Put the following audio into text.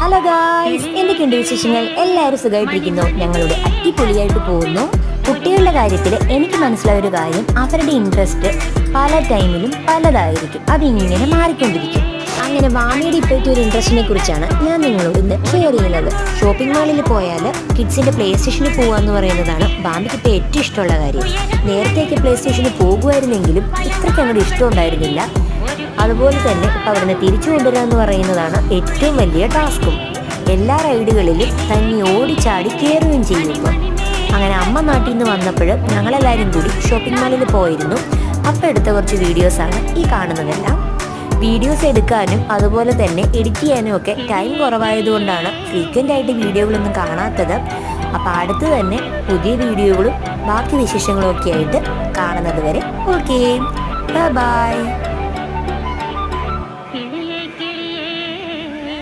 Hello guys, എന്തൊക്കെയുണ്ട് വിശേഷങ്ങൾ? എല്ലാവരും സുഖമായിട്ടിരിക്കുന്നു. ഞങ്ങളുടെ അടിപൊളിയായിട്ട് പോകുന്നു. കുട്ടികളുടെ കാര്യത്തിൽ എനിക്ക് മനസ്സിലായ ഒരു കാര്യം, അവരുടെ ഇൻട്രസ്റ്റ് പല ടൈമിലും പലതായിരിക്കും. അതിങ്ങനെ മാറിക്കൊണ്ടിരിക്കും. അങ്ങനെ വാമിയുടെ ഇപ്പോഴത്തെ ഒരു ഇൻട്രസ്റ്റിനെ കുറിച്ചാണ് ഞാൻ നിങ്ങളോട് ഇന്ന് ഷെയർ ചെയ്യുന്നത്. ഷോപ്പിംഗ് മാളിൽ പോയാൽ കിഡ്സിൻ്റെ പ്ലേ സ്റ്റേഷനിൽ പോകുക എന്ന് പറയുന്നതാണ് ബാമിക്ക് ഇപ്പോൾ ഏറ്റവും ഇഷ്ടമുള്ള കാര്യം. നേരത്തെയൊക്കെ പ്ലേ സ്റ്റേഷനിൽ പോകുമായിരുന്നെങ്കിലും ഇത്രയ്ക്ക് അങ്ങോട്ട് ഇഷ്ടമുണ്ടായിരുന്നില്ല. അതുപോലെ തന്നെ ഇപ്പം അവിടുന്ന് തിരിച്ചു കൊണ്ടുവരിക എന്ന് പറയുന്നതാണ് ഏറ്റവും വലിയ ടാസ്കും. എല്ലാ റൈഡുകളിലും തന്നെ ഓടിച്ചാടി കയറുകയും ചെയ്യുന്നു. അങ്ങനെ അമ്മ നാട്ടിൽ നിന്ന് വന്നപ്പോൾ ഞങ്ങളെല്ലാവരും കൂടി ഷോപ്പിംഗ് മാളിൽ പോയിരുന്നു. അപ്പോൾ എടുത്ത കുറച്ച് വീഡിയോസാണ് ഈ കാണുന്നതെല്ലാം. വീഡിയോസ് എടുക്കാനും അതുപോലെ തന്നെ എഡിറ്റ് ചെയ്യാനും ഒക്കെ ടൈം കുറവായതുകൊണ്ടാണ് ഫ്രീക്വൻ്റ് ആയിട്ട് വീഡിയോകളൊന്നും കാണാത്തത്. അപ്പോൾ അടുത്ത് തന്നെ പുതിയ വീഡിയോകളും ബാക്കി വിശേഷങ്ങളും ഒക്കെ ആയിട്ട് കാണുന്നത് വരെ ഓക്കെ, ബൈ.